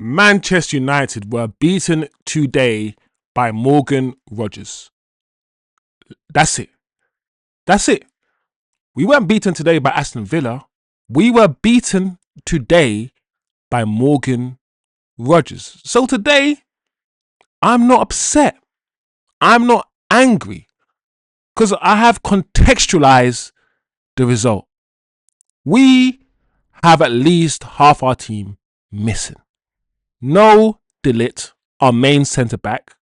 Manchester United were beaten today by Morgan Rogers. That's it. That's it. We weren't beaten today by Aston Villa. We were beaten today by Morgan Rogers. So today, I'm not upset. I'm not angry because I have contextualized the result. We have at least half our team missing. No Didnt, our main centre back,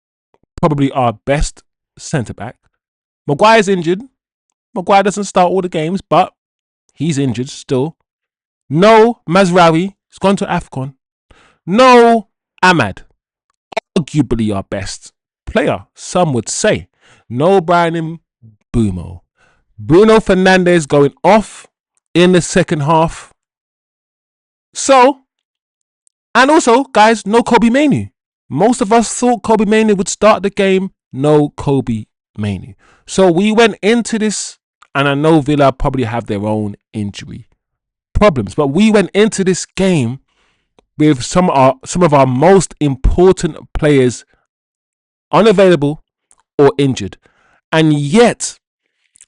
probably our best centre back. Maguire's injured. Maguire doesn't start all the games, but he's injured still. No Mazraoui, he's gone to AFCON. No Ahmad, arguably our best player, some would say. No Brian Mbeumo. Bruno Fernandes going off in the second half. So, and also, guys, no Kobbie Mainoo. Most of us thought Kobbie Mainoo would start the game. No Kobbie Mainoo. So we went into this, and I know Villa probably have their own injury problems, but we went into this game with some of our most important players unavailable or injured. And yet,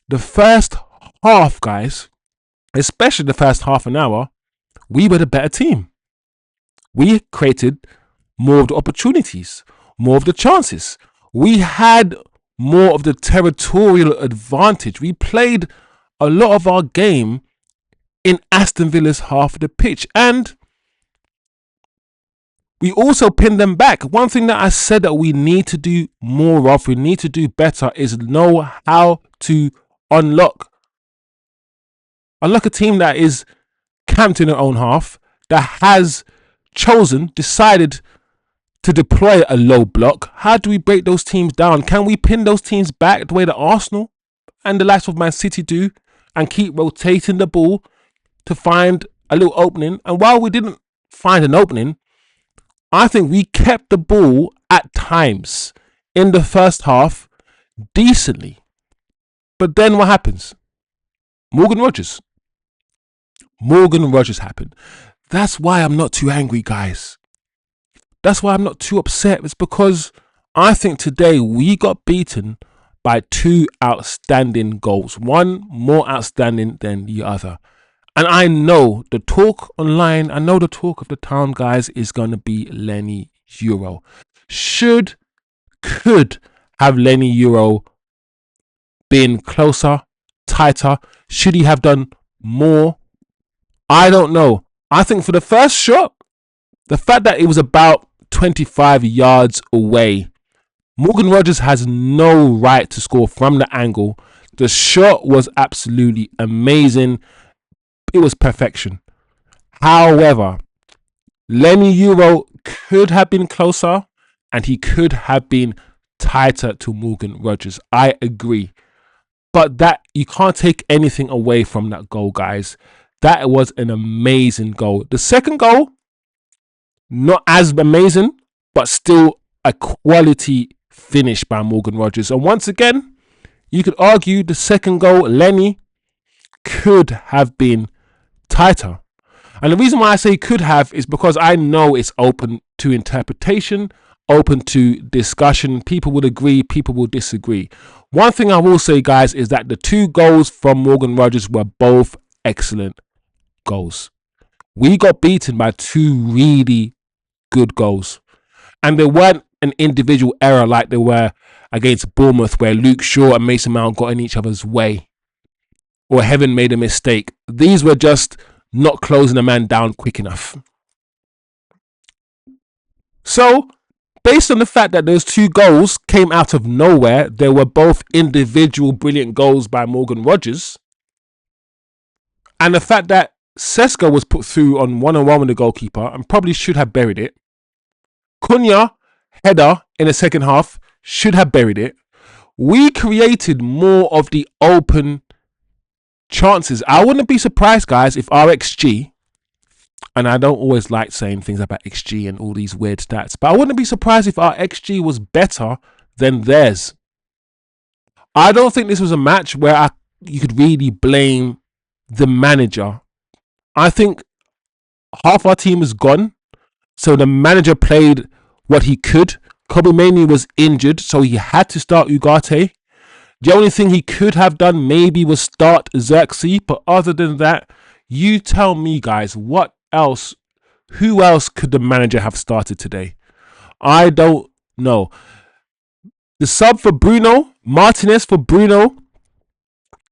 the first half, guys, especially the first half an hour, we were the better team. We created more of the opportunities, more of the chances. We had more of the territorial advantage. We played a lot of our game in Aston Villa's half of the pitch. And we also pinned them back. One thing that I said that we need to do more of, we need to do better, is know how to unlock a team that is camped in their own half, that has decided to deploy a low block. How do we break those teams down? Can we pin those teams back the way that Arsenal and the likes of Man City do, and keep rotating the ball to find a little opening? And while we didn't find an opening, I think we kept the ball at times in the first half decently. But then what happens? Morgan Rogers happened. That's why I'm not too angry, guys. That's why I'm not too upset. It's because I think today we got beaten by two outstanding goals. One more outstanding than the other. And I know the talk online, I know the talk of the town, guys, is going to be Leny Yoro. Could have Leny Yoro been closer, tighter? Should he have done more? I don't know. I think for the first shot, the fact that it was about 25 yards away, Morgan Rogers has no right to score from the angle. The shot was absolutely amazing. It was perfection. However, Leny Yoro could have been closer and he could have been tighter to Morgan Rogers. I agree. But that, you can't take anything away from that goal, guys. That was an amazing goal. The second goal, not as amazing, but still a quality finish by Morgan Rogers. And once again, you could argue the second goal, Leny, could have been tighter. And the reason why I say could have is because I know it's open to interpretation, open to discussion. People will agree, people will disagree. One thing I will say, guys, is that the two goals from Morgan Rogers were both excellent goals. We got beaten by two really good goals. And they weren't an individual error like they were against Bournemouth, where Luke Shaw and Mason Mount got in each other's way, or Heaven made a mistake. These were just not closing a man down quick enough. So, based on the fact that those two goals came out of nowhere, they were both individual brilliant goals by Morgan Rogers, and the fact that Sesko was put through on one-on-one with the goalkeeper and probably should have buried it. Cunha, header in the second half, should have buried it. We created more of the open chances. I wouldn't be surprised, guys, if our XG, and I don't always like saying things about XG and all these weird stats, but I wouldn't be surprised if our XG was better than theirs. I don't think this was a match where you could really blame the manager. I think half our team is gone. So the manager played what he could. Kobe Mainoo was injured, so he had to start Ugarte. The only thing he could have done maybe was start Xerxes, but other than that, you tell me, guys, what else? Who else could the manager have started today? I don't know. The sub for Bruno, Martinez for Bruno,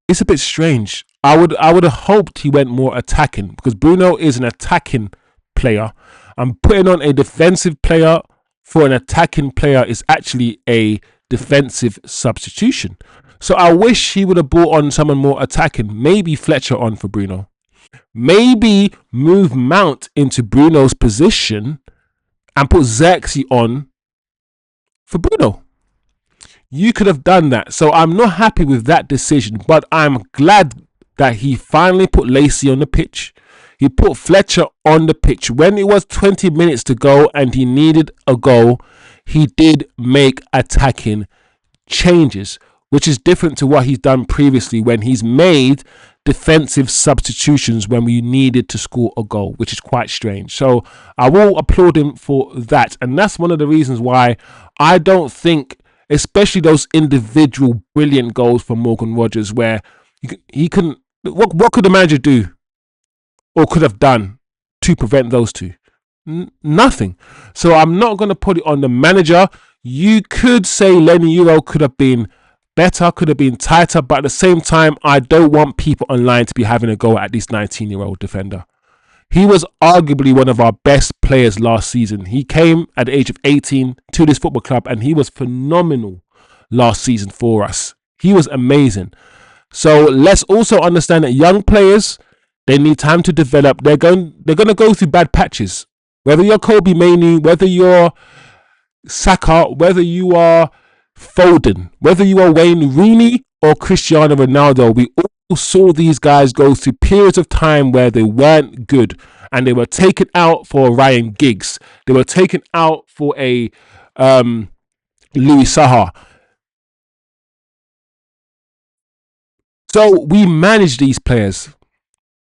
it's a bit strange. I would have hoped he went more attacking because Bruno is an attacking player. And putting on a defensive player for an attacking player is actually a defensive substitution. So I wish he would have brought on someone more attacking. Maybe Fletcher on for Bruno. Maybe move Mount into Bruno's position and put Xerxes on for Bruno. You could have done that. So I'm not happy with that decision, but I'm glad that he finally put Lacey on the pitch. He put Fletcher on the pitch. When it was 20 minutes to go and he needed a goal, he did make attacking changes, which is different to what he's done previously when he's made defensive substitutions when we needed to score a goal, which is quite strange. So I will applaud him for that. And that's one of the reasons why I don't think, especially those individual brilliant goals from Morgan Rogers, where he couldn't, what could the manager do or could have done to prevent those two? Nothing. So I'm not going to put it on the manager. You could say Lenny Euro could have been better, could have been tighter, but at the same time, I don't want people online to be having a go at this 19-year-old defender. He was arguably one of our best players last season. He came at the age of 18 to this football club and he was phenomenal last season for us. He was amazing. So let's also understand that young players, they need time to develop. They're going to go through bad patches. Whether you're Kobe Mainoo, whether you're Saka, whether you are Foden, whether you are Wayne Rooney or Cristiano Ronaldo, we all saw these guys go through periods of time where they weren't good and they were taken out for Ryan Giggs. They were taken out for a Louis Saha. So we manage these players.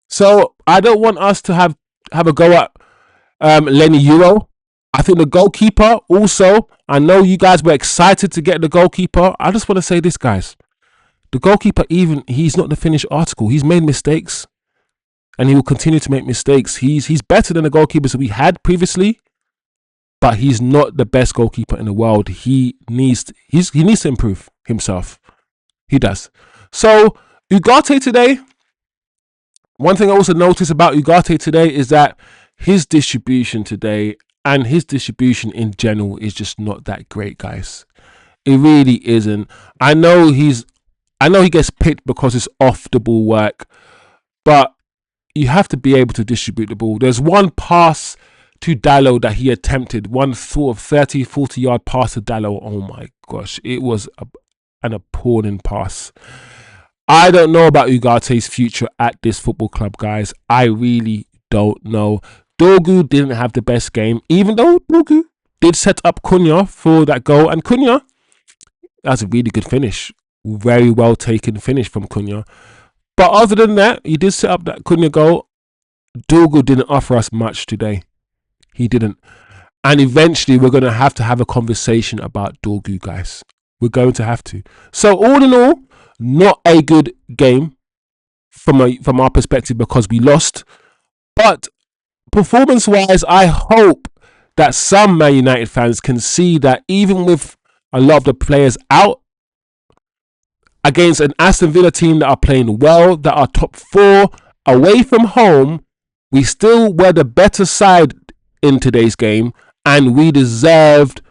So I don't want us to have a go at Lenny Euro. I think the goalkeeper also, I know you guys were excited to get the goalkeeper. I just want to say this, guys. The goalkeeper, he's not the finished article. He's made mistakes and he will continue to make mistakes. He's better than the goalkeepers that we had previously, but he's not the best goalkeeper in the world. He needs to improve himself. He does. So Ugarte today, one thing I also noticed about Ugarte today is that his distribution today and his distribution in general is just not that great, guys. It really isn't. I know he gets picked because it's off the ball work, but you have to be able to distribute the ball. There's one pass to Dallo that he attempted, one sort of 30, 40 yard pass to Dallo. Oh my gosh, it was an appalling pass. I don't know about Ugarte's future at this football club, guys. I really don't know. Dorgu didn't have the best game, even though Dorgu did set up Cunha for that goal. And Cunha, that's a really good finish. Very well taken finish from Cunha. But other than that, he did set up that Cunha goal. Dorgu didn't offer us much today. He didn't. And eventually, we're going to have a conversation about Dorgu, guys. We're going to have to. So all in all, not a good game from our perspective because we lost. But performance-wise, I hope that some Man United fans can see that even with a lot of the players out against an Aston Villa team that are playing well, that are top 4 away from home, we still were the better side in today's game and we deserved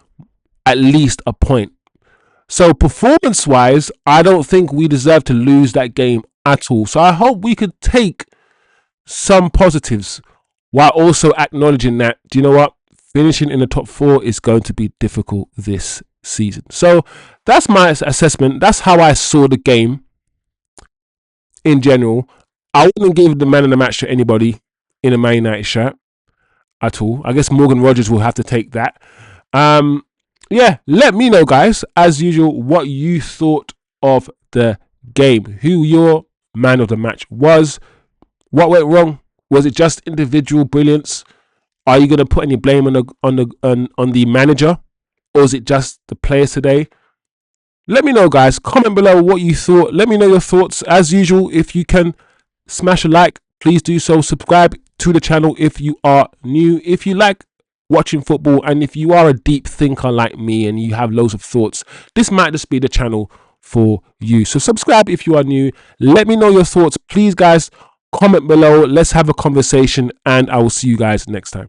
at least a point. So performance-wise, I don't think we deserve to lose that game at all. So I hope we could take some positives while also acknowledging that, do you know what? Finishing in the top 4 is going to be difficult this season. So that's my assessment. That's how I saw the game in general. I wouldn't give the man of the match to anybody in a Man United shirt at all. I guess Morgan Rogers will have to take that. Yeah, let me know, guys, as usual, what you thought of the game. Who your man of the match was. What went wrong? Was it just individual brilliance? Are you going to put any blame on the manager, or is it just the players today? Let me know, guys. Comment below what you thought. Let me know your thoughts. As usual, if you can smash a like, please do so. Subscribe to the channel if you are new. If you like watching football, and if you are a deep thinker like me and you have loads of thoughts, this might just be the channel for you. So subscribe if you are new. Let me know your thoughts. Please, guys, comment below. Let's have a conversation, and I will see you guys next time.